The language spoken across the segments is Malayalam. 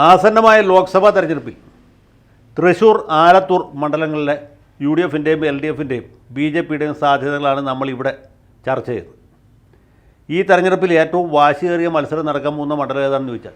ആസന്നമായ ലോക്സഭാ തെരഞ്ഞെടുപ്പിൽ തൃശ്ശൂർ, ആലത്തൂർ മണ്ഡലങ്ങളിലെ UDFിൻ്റെയും LDFിൻ്റെയും BJPയുടെയും സാധ്യതകളാണ് നമ്മളിവിടെ ചർച്ച ചെയ്തത്. ഈ തെരഞ്ഞെടുപ്പിൽ ഏറ്റവും വാശിയേറിയ മത്സരം നടക്കാൻ പോകുന്ന മണ്ഡലം ഏതാണെന്ന് ചോദിച്ചാൽ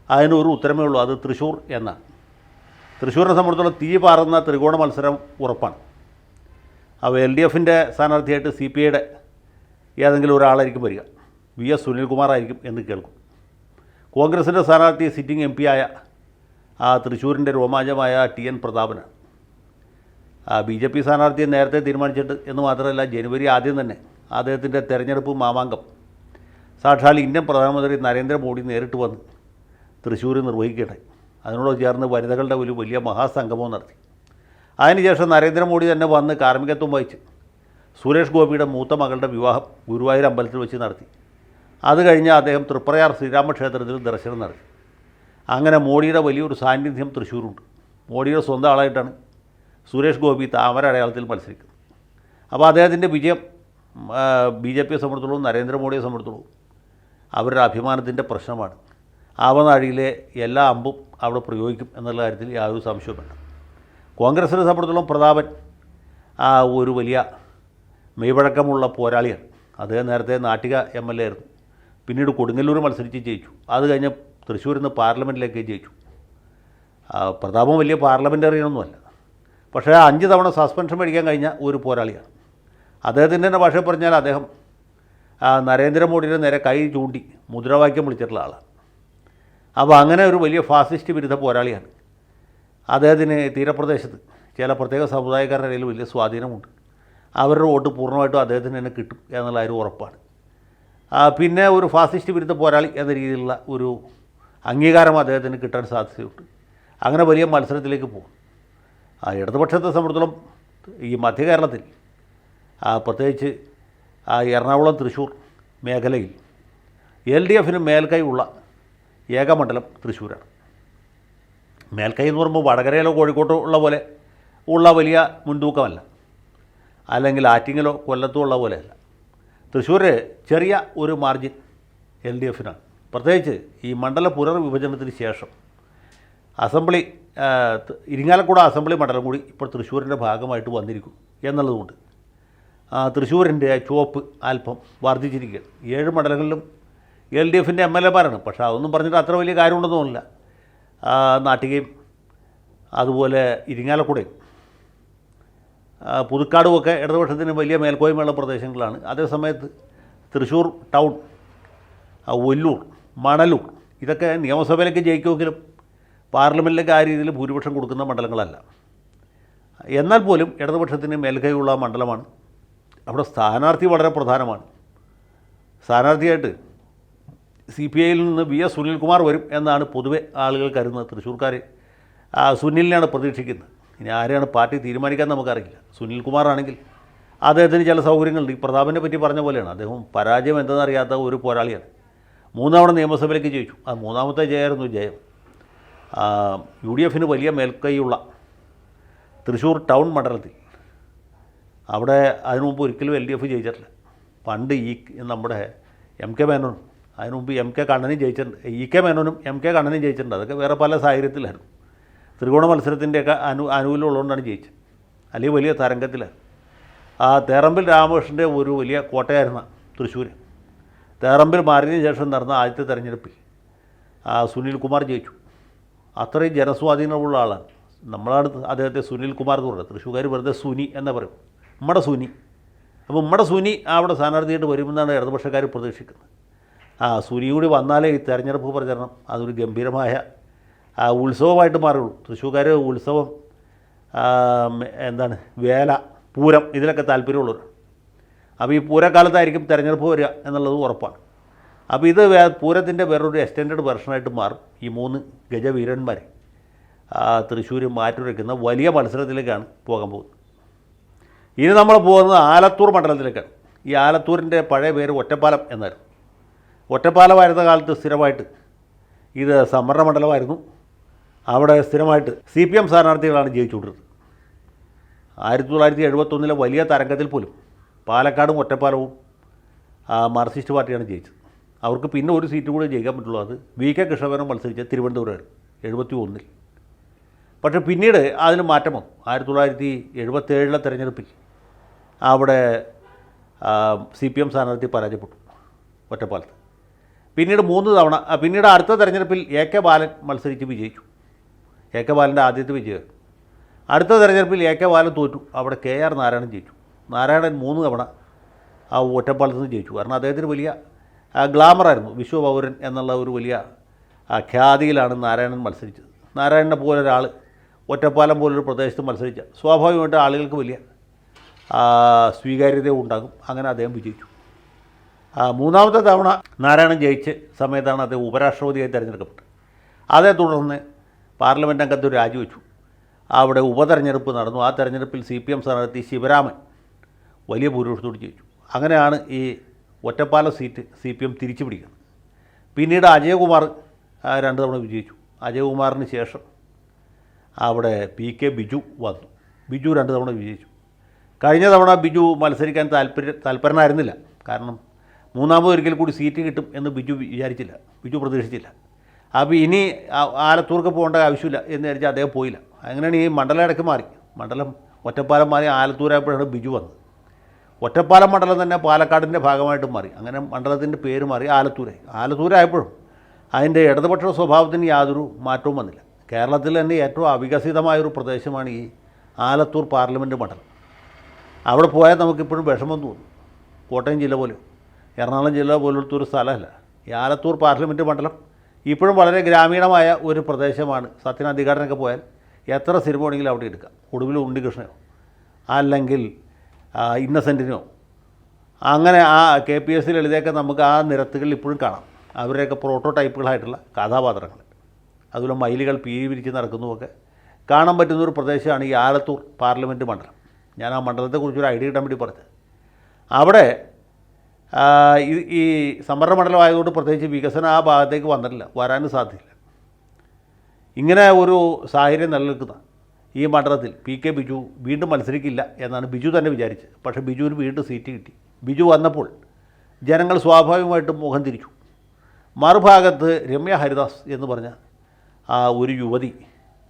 അതിനൊരു ഉത്തരമേ ഉള്ളൂ, അത് തൃശ്ശൂർ എന്നാണ്. തൃശ്ശൂരിനെ സംബന്ധിച്ചിടത്തോളം തീ പാറുന്ന ത്രികോണ മത്സരം ഉറപ്പാണ്. അപ്പോൾ LDFിൻ്റെ സ്ഥാനാർത്ഥിയായിട്ട് CPIയുടെ ഏതെങ്കിലും ഒരാളായിരിക്കും വരിക. VS സുനിൽകുമാറായിരിക്കും എന്ന് കേൾക്കും. കോൺഗ്രസിൻ്റെ സ്ഥാനാർത്ഥി സിറ്റിംഗ് MP ആയ തൃശ്ശൂരിൻ്റെ രോമാഞ്ചമായ TN പ്രതാപനാണ്. BJP സ്ഥാനാർത്ഥിയെ നേരത്തെ തീരുമാനിച്ചിട്ട് എന്ന് മാത്രമല്ല, ജനുവരി ആദ്യം തന്നെ അദ്ദേഹത്തിൻ്റെ തെരഞ്ഞെടുപ്പ് മാമാങ്കം സാക്ഷാൽ ഇന്ത്യൻ പ്രധാനമന്ത്രി നരേന്ദ്രമോദി നേരിട്ട് വന്ന് തൃശ്ശൂർ നിർവഹിക്കുകയുണ്ടായി. അതിനോട് ചേർന്ന് വനിതകളുടെ ഒരു വലിയ മഹാസംഗമവും നടത്തി. അതിനുശേഷം നരേന്ദ്രമോദി തന്നെ വന്ന് കാർമ്മികത്വം വഹിച്ച് സുരേഷ് ഗോപിയുടെ മൂത്ത മകളുടെ വിവാഹം ഗുരുവായൂർ അമ്പലത്തിൽ വെച്ച് നടത്തി. അത് കഴിഞ്ഞ് അദ്ദേഹം തൃപ്രയാർ ശ്രീരാമക്ഷേത്രത്തിൽ ദർശനം നടത്തി. അങ്ങനെ മോഡിയുടെ വലിയൊരു സാന്നിധ്യം തൃശ്ശൂരുണ്ട്. മോഡിയുടെ സ്വന്തം ആളായിട്ടാണ് സുരേഷ് ഗോപി താമര അടയാളത്തിൽ മത്സരിക്കുന്നത്. അപ്പോൾ അദ്ദേഹത്തിൻ്റെ വിജയം BJPയെ സംബന്ധിച്ചിടത്തോളം, നരേന്ദ്രമോദിയെ സംബന്ധിച്ചിടത്തോളം അവരുടെ അഭിമാനത്തിൻ്റെ പ്രശ്നമാണ്. ആവനാഴിയിലെ എല്ലാ അമ്പും അവിടെ പ്രയോഗിക്കും എന്നുള്ള കാര്യത്തിൽ യാതൊരു സംശയവും വേണ്ട. കോൺഗ്രസിനെ സംബന്ധിച്ചിടത്തോളം പ്രതാപൻ ഒരു വലിയ മെയ്വഴക്കമുള്ള പോരാളിയാണ്. അദ്ദേഹം നേരത്തെ നാട്ടിക MLA ആയിരുന്നു. പിന്നീട് കൊടുങ്ങല്ലൂർ മത്സരിച്ച് ജയിച്ചു. അത് കഴിഞ്ഞ് തൃശ്ശൂരിൽ നിന്ന് പാർലമെൻറ്റിലേക്ക് ജയിച്ചു. പ്രതാപം വലിയ പാർലമെൻറ്ററിയനൊന്നുമല്ല, പക്ഷേ 5 തവണ സസ്പെൻഷൻ മേടിക്കാൻ കഴിഞ്ഞ ഒരു പോരാളിയാണ്. അദ്ദേഹത്തിൻ്റെ തന്നെ ഭാഷ പറഞ്ഞാൽ അദ്ദേഹം നരേന്ദ്രമോദിയുടെ നേരെ കൈ ചൂണ്ടി മുദ്രാവാക്യം വിളിച്ചിട്ടുള്ള ആളാണ്. അപ്പോൾ അങ്ങനെ ഒരു വലിയ ഫാസിസ്റ്റ് വിരുദ്ധ പോരാളിയാണ്. അദ്ദേഹത്തിന് തീരപ്രദേശത്ത് ചില പ്രത്യേക സമുദായക്കാരുടെ ഇടയിൽ വലിയ സ്വാധീനമുണ്ട്. അവരുടെ വോട്ട് പൂർണ്ണമായിട്ടും അദ്ദേഹത്തിന് തന്നെ കിട്ടും എന്നുള്ള ഒരു ഉറപ്പാണ്. പിന്നെ ഒരു ഫാസിസ്റ്റ് വിരുദ്ധ പോരാളി എന്ന രീതിയിലുള്ള ഒരു അംഗീകാരം അദ്ദേഹത്തിന് കിട്ടാൻ സാധ്യതയുണ്ട്. അങ്ങനെ വലിയ മത്സരത്തിലേക്ക് പോകും. ഇടതുപക്ഷത്തെ സംബന്ധിച്ചിടത്തോളം ഈ മധ്യ കേരളത്തിൽ പ്രത്യേകിച്ച് എറണാകുളം, തൃശ്ശൂർ മേഖലയിൽ LDFന് മേൽക്കൈ ഉള്ള ഏക മണ്ഡലം തൃശ്ശൂരാണ്. മേൽക്കൈ എന്ന് പറയുമ്പോൾ വടകരയിലോ കോഴിക്കോട്ടോ ഉള്ള പോലെ ഉള്ള വലിയ മുൻതൂക്കമല്ല, അല്ലെങ്കിൽ ആറ്റിങ്ങലോ കൊല്ലത്തോ ഉള്ള പോലെയല്ല. തൃശ്ശൂർ ചെറിയ ഒരു മാർജിൻ LDFനാണ്. പ്രത്യേകിച്ച് ഈ മണ്ഡല പുനർവിഭജനത്തിന് ശേഷം അസംബ്ലി ഇരിങ്ങാലക്കുട അസംബ്ലി മണ്ഡലം കൂടി ഇപ്പോൾ തൃശ്ശൂരിൻ്റെ ഭാഗമായിട്ട് വന്നിരിക്കും എന്നുള്ളതുകൊണ്ട് തൃശ്ശൂരിൻ്റെ ചുവപ്പ് അല്പം വർദ്ധിച്ചിരിക്കുകയാണ്. 7 മണ്ഡലങ്ങളിലും LDFിൻ്റെ MLAമാരാണ്. പക്ഷേ അതൊന്നും പറഞ്ഞിട്ട് അത്ര വലിയ കാര്യമുണ്ടെന്നൊന്നുമില്ല. നാട്ടികയും അതുപോലെ ഇരിങ്ങാലക്കുടയും പുതുക്കാടുമൊക്കെ ഇടതുപക്ഷത്തിന് വലിയ മേൽക്കോയ്മയുള്ള പ്രദേശങ്ങളാണ്. അതേസമയത്ത് തൃശ്ശൂർ ടൗൺ, ഒല്ലൂർ, മണലൂർ ഇതൊക്കെ നിയമസഭയിലേക്ക് ജയിക്കുമെങ്കിലും പാർലമെൻറ്റിലേക്ക് ആ രീതിയിൽ ഭൂരിപക്ഷം കൊടുക്കുന്ന മണ്ഡലങ്ങളല്ല. എന്നാൽ പോലും ഇടതുപക്ഷത്തിന് മേൽക്കൈയുള്ള മണ്ഡലമാണ്. അവിടെ സ്ഥാനാർത്ഥി വളരെ പ്രധാനമാണ്. സ്ഥാനാർത്ഥിയായിട്ട് CPIയിൽ നിന്ന് VS സുനിൽകുമാർ വരും എന്നാണ് പൊതുവെ ആളുകൾ കരുതുന്നത്. തൃശ്ശൂർക്കാർ സുനിലിനെയാണ് പ്രതീക്ഷിക്കുന്നത്. ഇനി ആരെയാണ് പാർട്ടി തീരുമാനിക്കാൻ നമുക്കറിയില്ല. സുനിൽകുമാറാണെങ്കിൽ അദ്ദേഹത്തിന് ചില സൗകര്യങ്ങളുണ്ട്. ഈ പ്രതാപനെ പറ്റി പറഞ്ഞ പോലെയാണ്. അദ്ദേഹം പരാജയം എന്തെന്നറിയാത്ത ഒരു പോരാളിയാണ്. 3 തവണ നിയമസഭയിലേക്ക് ജയിച്ചു. അത് 3ാമത്തെ ജയമായിരുന്നു ജയം. UDFന് വലിയ മേൽക്കൈയുള്ള തൃശ്ശൂർ ടൗൺ മണ്ഡലത്തിൽ അവിടെ അതിനു മുമ്പ് ഒരിക്കലും LDF ജയിച്ചിട്ടില്ല. പണ്ട് നമ്മുടെ MK മേനോനും അതിനു മുമ്പ് MK കണ്ണനും ജയിച്ചിട്ടുണ്ട്. EK മേനോനും MK കണ്ണനും ജയിച്ചിട്ടുണ്ട്. അതൊക്കെ വേറെ പല സാഹചര്യത്തിലായിരുന്നു. ത്രികോണ മത്സരത്തിൻ്റെയൊക്കെ അനുകൂലമുള്ളതുകൊണ്ടാണ് ജയിച്ചത്. അല്ലെങ്കിൽ വലിയ തരംഗത്തിലാണ്. തേറമ്പിൽ രാമകൃഷ്ണൻ്റെ ഒരു വലിയ കോട്ടയായിരുന്ന തൃശ്ശൂർ, തേറമ്പിൽ മാറിയതിന് ശേഷം നടന്ന ആദ്യത്തെ തെരഞ്ഞെടുപ്പിൽ സുനിൽകുമാർ ജയിച്ചു. അത്രയും ജനസ്വാധീനമുള്ള ആളാണ്. നമ്മളാണ് അദ്ദേഹത്തെ സുനിൽകുമാർ എന്ന് പറയുന്നത്. തൃശ്ശൂർക്കാർ വെറുതെ സുനി എന്ന് പറയും, നമ്മുടെ സുനി. അപ്പോൾ നമ്മുടെ സുനി അവിടെ സ്ഥാനാർത്ഥിയായിട്ട് വരുമെന്നാണ് ഇടതുപക്ഷക്കാർ പ്രതീക്ഷിക്കുന്നത്. സുനി കൂടി വന്നാലേ ഈ തെരഞ്ഞെടുപ്പ് പ്രചരണം അതൊരു ഗംഭീരമായ ഉത്സവമായിട്ട് മാറുള്ളൂ. തൃശ്ശൂർക്കാർ ഉത്സവം, വേല, പൂരം ഇതിലൊക്കെ താല്പര്യമുള്ളവർ. അപ്പോൾ ഈ പൂരക്കാലത്തായിരിക്കും തെരഞ്ഞെടുപ്പ് വരിക എന്നുള്ളത് ഉറപ്പാണ്. അപ്പോൾ ഇത് പൂരത്തിൻ്റെ വേറൊരു എക്സ്റ്റൻഡഡ് വെർഷനായിട്ട് മാറും. ഈ 3 ഗജവീരന്മാരെ തൃശ്ശൂർ മാറ്റുരയ്ക്കുന്ന വലിയ മത്സരത്തിലേക്കാണ് പോകാൻ പോകുന്നത്. ഇനി നമ്മൾ പോകുന്നത് ആലത്തൂർ മണ്ഡലത്തിലേക്കാണ്. ഈ ആലത്തൂരിൻ്റെ പഴയ പേര് ഒറ്റപ്പാലം എന്നായിരുന്നു. ഒറ്റപ്പാലമായിരുന്ന കാലത്ത് സ്ഥിരമായിട്ട് ഇത് സംവരണ മണ്ഡലമായിരുന്നു. അവിടെ സ്ഥിരമായിട്ട് CPM സ്ഥാനാർത്ഥികളാണ് ജയിച്ചുകൊണ്ടിരുന്നത്. 1971 വലിയ തരംഗത്തിൽ പോലും പാലക്കാടും ഒറ്റപ്പാലവും മാർക്സിസ്റ്റ് പാർട്ടിയാണ് ജയിച്ചത്. അവർക്ക് പിന്നെ ഒരു സീറ്റ് കൂടെ ജയിക്കാൻ പറ്റുള്ളൂ. അത് വി കെ കൃഷ്ണമേനോൻ മത്സരിച്ച തിരുവനന്തപുരമായിരുന്നു 71. പക്ഷേ പിന്നീട് അതിന് മാറ്റം വന്നു. 1977 തെരഞ്ഞെടുപ്പിൽ അവിടെ CPM സ്ഥാനാർത്ഥി പരാജയപ്പെട്ടു ഒറ്റപ്പാലത്ത്. പിന്നീട് 3 തവണ പിന്നീട് അടുത്ത തെരഞ്ഞെടുപ്പിൽ AK ബാലൻ മത്സരിച്ച് വിജയിച്ചു. AK ബാലൻ്റെ ആദ്യത്തെ വിജയം. അടുത്ത തെരഞ്ഞെടുപ്പിൽ AK ബാലൻ തോറ്റു. അവിടെ KR നാരായണൻ ജയിച്ചു. നാരായണൻ 3 തവണ ആ ഒറ്റപ്പാലത്ത് നിന്ന് ജയിച്ചു. കാരണം അദ്ദേഹത്തിന് വലിയ ഗ്ലാമറായിരുന്നു. വിശ്വപൗരൻ എന്നുള്ള ഒരു വലിയ ഖ്യാതിയിലാണ് നാരായണൻ മത്സരിച്ചത്. നാരായണനെ പോലൊരാൾ ഒറ്റപ്പാലം പോലൊരു പ്രദേശത്ത് മത്സരിച്ച സ്വാഭാവികമായിട്ട് ആളുകൾക്ക് വലിയ സ്വീകാര്യത ഉണ്ടാകും. അങ്ങനെ അദ്ദേഹം വിജയിച്ചു. 3ാമത്തെ തവണ നാരായണൻ ജയിച്ച സമയത്താണ് അദ്ദേഹം ഉപരാഷ്ട്രപതിയായി തിരഞ്ഞെടുക്കപ്പെട്ടത്. അതേ തുടർന്ന് പാർലമെൻറ്റ് അംഗത്വം രാജിവെച്ചു. അവിടെ ഉപതെരഞ്ഞെടുപ്പ് നടന്നു. ആ തെരഞ്ഞെടുപ്പിൽ CPM സ്ഥാനാർത്ഥി ശിവരാമൻ വലിയ ഭൂരിപക്ഷത്തോട് ജയിച്ചു. അങ്ങനെയാണ് ഈ ഒറ്റപ്പാലം സീറ്റ് CPM തിരിച്ചു പിടിക്കുന്നത്. പിന്നീട് അജയകുമാർ 2 തവണ വിജയിച്ചു. അജയകുമാറിന് ശേഷം അവിടെ PK ബിജു വന്നു. ബിജു 2 തവണ വിജയിച്ചു. കഴിഞ്ഞ തവണ ബിജു മത്സരിക്കാൻ താല്പര്യനായിരുന്നില്ല. കാരണം 3ാമതൊരിക്കൽ കൂടി സീറ്റ് കിട്ടും എന്ന് ബിജു വിചാരിച്ചില്ല, ബിജു പ്രതീക്ഷിച്ചില്ല. അപ്പോൾ ഇനി ആലത്തൂർക്ക് പോകേണ്ട ആവശ്യമില്ല എന്ന് വിചാരിച്ച് അദ്ദേഹം പോയില്ല. അങ്ങനെയാണ് ഈ മണ്ഡലം ഇടയ്ക്ക് മാറി. മണ്ഡലം ഒറ്റപ്പാലം മാറി ആലത്തൂരായപ്പോഴാണ് ബിജു വന്നത്. ഒറ്റപ്പാലം മണ്ഡലം തന്നെ പാലക്കാടിൻ്റെ ഭാഗമായിട്ട് മാറി. അങ്ങനെ മണ്ഡലത്തിൻ്റെ പേര് മാറി ആലത്തൂരായപ്പോഴും അതിൻ്റെ ഇടതുപക്ഷ സ്വഭാവത്തിന് യാതൊരു മാറ്റവും വന്നില്ല. കേരളത്തിൽ തന്നെ ഏറ്റവും അവികസിതമായൊരു പ്രദേശമാണ് ഈ ആലത്തൂർ പാർലമെൻറ്റ് മണ്ഡലം. അവിടെ പോയാൽ നമുക്കിപ്പോഴും വിഷമം തോന്നും. കോട്ടയം ജില്ല പോലെയോ എറണാകുളം ജില്ല പോലത്തെ ഒരു സ്ഥലമല്ല ഈ ആലത്തൂർ പാർലമെൻറ്റ് മണ്ഡലം. ഇപ്പോഴും വളരെ ഗ്രാമീണമായ ഒരു പ്രദേശമാണ്. സത്യനാധികാരനൊക്കെ പോയാൽ എത്ര സിനിമ വേണമെങ്കിലും അവിടെ എടുക്കാം. ഒടുവിൽ ഉണ്ണികൃഷ്ണനോ അല്ലെങ്കിൽ ഇന്നസെൻറ്റിനോ അങ്ങനെ KPS ലളിതയൊക്കെ നമുക്ക് ആ നിരത്തുകളിൽ ഇപ്പോഴും കാണാം. അവരുടെയൊക്കെ പ്രോട്ടോടൈപ്പുകളായിട്ടുള്ള കഥാപാത്രങ്ങൾ. അതുപോലെ മയിലുകൾ വിരിച്ച് നടക്കുന്നതൊക്കെ കാണാൻ പറ്റുന്നൊരു പ്രദേശമാണ് ഈ ആലത്തൂർ പാർലമെൻറ്റ് മണ്ഡലം. ഞാൻ ആ മണ്ഡലത്തെക്കുറിച്ചൊരു ഐഡിയ കിട്ടാൻ വേണ്ടി പറഞ്ഞത്. അവിടെ ഈ സംവരണ മണ്ഡലമായതുകൊണ്ട് പ്രത്യേകിച്ച് വികസനം ആ ഭാഗത്തേക്ക് വന്നിട്ടില്ല, വരാനും സാധ്യതയില്ല. ഇങ്ങനെ ഒരു സാഹചര്യം നിലനിൽക്കുന്ന ഈ മണ്ഡലത്തിൽ PK ബിജു വീണ്ടും മത്സരിക്കില്ല എന്നാണ് ബിജു തന്നെ വിചാരിച്ചത്. പക്ഷേ ബിജുവിന് വീണ്ടും സീറ്റ് കിട്ടി. ബിജു വന്നപ്പോൾ ജനങ്ങൾ സ്വാഭാവികമായിട്ടും മുഖം തിരിച്ചു. മറുഭാഗത്ത് രമ്യ ഹരിദാസ് എന്ന് പറഞ്ഞ ഒരു യുവതി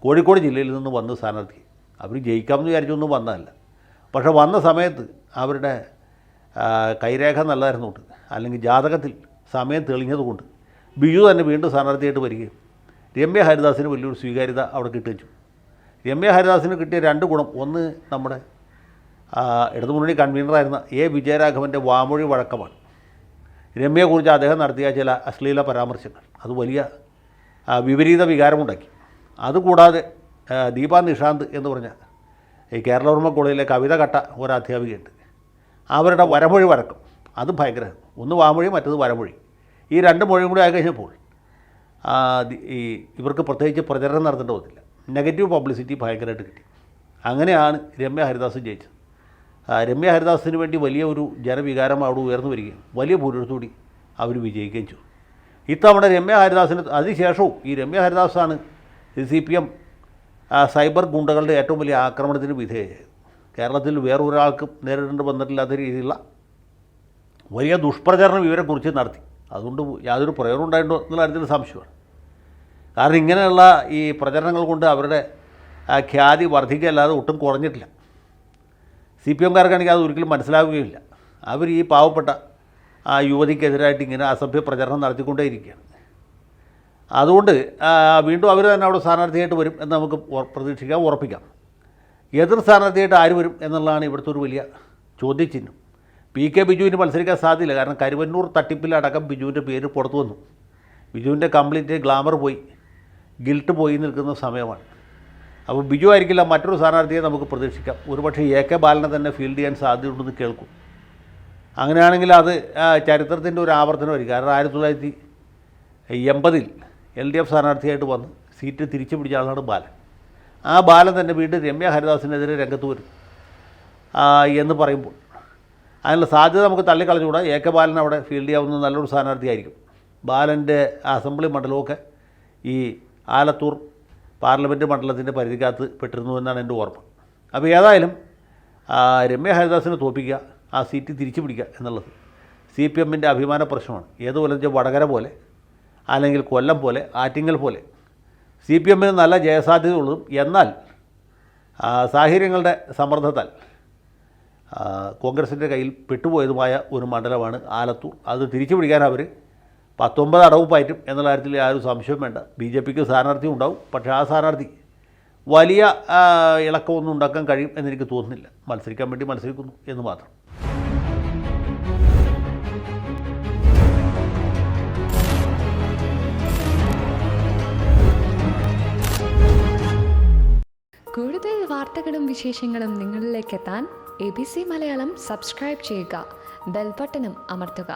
കോഴിക്കോട് ജില്ലയിൽ നിന്ന് വന്ന് സ്ഥാനാർത്ഥി. അവർ ജയിക്കാമെന്ന് വിചാരിച്ചൊന്നും വന്നതല്ല. പക്ഷേ വന്ന സമയത്ത് അവരുടെ കൈരേഖ നല്ലതായിരുന്നുകൊണ്ട് അല്ലെങ്കിൽ ജാതകത്തിൽ സമയം തെളിഞ്ഞതുകൊണ്ട് ബിജു തന്നെ വീണ്ടും സ്ഥാനാർത്ഥിയായിട്ട് വരികയും രമ്യ ഹരിദാസിന് വലിയൊരു സ്വീകാര്യത അവിടെ കിട്ടുകയും. രമ്യ ഹരിദാസിന് കിട്ടിയ 2 ഗുണം. ഒന്ന്, നമ്മുടെ ഇടതുമുന്നണി കൺവീനറായിരുന്ന വിജയരാഘവൻ്റെ വാമൊഴി വഴക്കമാണ്. രമ്യയെക്കുറിച്ച് അദ്ദേഹം നടത്തിയ ചില അശ്ലീല പരാമർശങ്ങൾ അത് വലിയ വിപരീത വികാരമുണ്ടാക്കി. അതുകൂടാതെ ദീപാ നിഷാന്ത് എന്ന് പറഞ്ഞ ഈ കേരളവർമ്മ കോളേജിലെ കവിത കട്ട ഒരു അധ്യാപികയുണ്ട്. അവരുടെ വരമൊഴി വഴക്കം അതും ഭയങ്കരമാണ്. ഒന്ന് വാമൊഴി, മറ്റത് വരമൊഴി. ഈ 2 മൊഴിയും കൂടി ആയി കഴിഞ്ഞപ്പോൾ ഇവർക്ക് പ്രത്യേകിച്ച് പ്രചരണം നടത്തേണ്ട വന്നില്ല. നെഗറ്റീവ് പബ്ലിസിറ്റി ഭയങ്കരമായിട്ട് കിട്ടി. അങ്ങനെയാണ് രമ്യ ഹരിദാസ് ജയിച്ചത്. രമ്യ ഹരിദാസിന് വേണ്ടി വലിയ ഒരു ജനവികാരം അവിടെ ഉയർന്നു വരികയും വലിയ ഭൂരിപക്ഷത്തോടെ അവർ വിജയിക്കുകയും ചെയ്തു. ഇത്തവണ രമ്യ ഹരിദാസിന് അതിനുശേഷവും ഈ രമ്യ ഹരിദാസാണ് CPM സൈബർ ഗുണ്ടകളുടെ ഏറ്റവും വലിയ ആക്രമണത്തിന് വിധേയമായത്. കേരളത്തിൽ വേറൊരാൾക്കും നേരിടേണ്ടി വന്നിട്ടില്ലാത്ത രീതിയിലുള്ള വലിയ ദുഷ്പ്രചരണം ഇവരെക്കുറിച്ച് നടത്തി. അതുകൊണ്ട് യാതൊരു പ്രയോജനം ഉണ്ടായിട്ടുണ്ടോ എന്നുള്ള കാര്യത്തിൽ സംശയമാണ്. കാരണം ഇങ്ങനെയുള്ള ഈ പ്രചരണങ്ങൾ കൊണ്ട് അവരുടെ ഖ്യാതി വർദ്ധിക്കുകയല്ലാതെ ഒട്ടും കുറഞ്ഞിട്ടില്ല. CPMകാർക്കാണെങ്കിൽ അത് ഒരിക്കലും മനസ്സിലാവുകയില്ല. അവർ ഈ പാവപ്പെട്ട യുവതിക്കെതിരായിട്ട് ഇങ്ങനെ അസഭ്യ പ്രചരണം നടത്തിക്കൊണ്ടേയിരിക്കുകയാണ്. അതുകൊണ്ട് വീണ്ടും അവർ തന്നെ അവിടെ സ്ഥാനാർത്ഥിയായിട്ട് വരും എന്ന് നമുക്ക് പ്രതീക്ഷിക്കാം, ഉറപ്പിക്കാം. എതിർ സ്ഥാനാർത്ഥിയായിട്ട് ആര് വരും എന്നുള്ളതാണ് ഇവിടുത്തെ ഒരു വലിയ ചോദ്യചിഹ്നം. PK ബിജുവിന് മത്സരിക്കാൻ സാധ്യതയില്ല. കാരണം കരുവന്നൂർ തട്ടിപ്പിലടക്കം ബിജുവിൻ്റെ പേര് പുറത്തു വന്നു. ബിജുവിൻ്റെ കംപ്ലീറ്റ് ഗ്ലാമർ പോയി, ഗിൽട്ട് പോയി നിൽക്കുന്ന സമയമാണ്. അപ്പോൾ ബിജു ആയിരിക്കില്ല, മറ്റൊരു സ്ഥാനാർത്ഥിയെ നമുക്ക് പ്രതീക്ഷിക്കാം. ഒരുപക്ഷെ AK ബാലനെ തന്നെ ഫീൽഡ് ചെയ്യാൻ സാധ്യതയുണ്ടെന്ന് കേൾക്കും. അങ്ങനെയാണെങ്കിൽ അത് ചരിത്രത്തിൻ്റെ ഒരു ആവർത്തനമായിരിക്കും. കാരണം 1980 LDF സ്ഥാനാർത്ഥിയായിട്ട് വന്ന് സീറ്റ് തിരിച്ചു പിടിച്ച ആളാണ് ബാലൻ. ആ ബാലൻ തന്നെ വീണ്ടും രമ്യ ഹരിദാസിനെതിരെ രംഗത്ത് വരും എന്ന് പറയുമ്പോൾ അതിനുള്ള സാധ്യത നമുക്ക് തള്ളിക്കളഞ്ഞുകൂടാ. AK ബാലൻ അവിടെ ഫീൽഡ് ചെയ്യാവുന്ന നല്ലൊരു സ്ഥാനാർത്ഥിയായിരിക്കും. ബാലൻ്റെ അസംബ്ലി മണ്ഡലമൊക്കെ ഈ ആലത്തൂർ പാർലമെൻറ്റ് മണ്ഡലത്തിൻ്റെ പരിധിക്കകത്ത് പെട്ടിരുന്നു എന്നാണ് എൻ്റെ ഓർമ്മ. അപ്പോൾ ഏതായാലും രമ്യ ഹരിദാസിനെ തോൽപ്പിക്കുക, ആ സീറ്റ് തിരിച്ചു പിടിക്കുക എന്നുള്ളത് CPM-ൻ്റെ അഭിമാന പ്രശ്നമാണ്. ഏതുപോലെ വെച്ചാൽ വടകര പോലെ അല്ലെങ്കിൽ കൊല്ലം പോലെ ആറ്റിങ്ങൽ പോലെ CPM-ന് നല്ല ജയസാധ്യതയുള്ളതും എന്നാൽ സാഹചര്യങ്ങളുടെ സമ്മർദ്ദത്താൽ കോൺഗ്രസിൻ്റെ കയ്യിൽ പെട്ടുപോയതുമായ ഒരു മണ്ഡലമാണ് ആലത്തൂർ. അത് തിരിച്ചു പിടിക്കാൻ അവർ 19 അടവ് പയറ്റും എന്നുള്ള കാര്യത്തിൽ യാതൊരു സംശയവും വേണ്ട. BJPക്ക് സ്ഥാനാർത്ഥി ഉണ്ടാവും, പക്ഷേ ആ സ്ഥാനാർത്ഥി വലിയ ഇളക്കമൊന്നും ഉണ്ടാക്കാൻ കഴിയും എന്നെനിക്ക് തോന്നുന്നില്ല. മത്സരിക്കാൻ വേണ്ടി മത്സരിക്കുന്നു എന്ന് മാത്രം. കൂടുതൽ വാർത്തകളും വിശേഷങ്ങളും നിങ്ങളിലേക്ക് എത്താൻ ABC മലയാളം സബ്സ്ക്രൈബ് ചെയ്യുക, ബെൽ ബട്ടണും അമർത്തുക.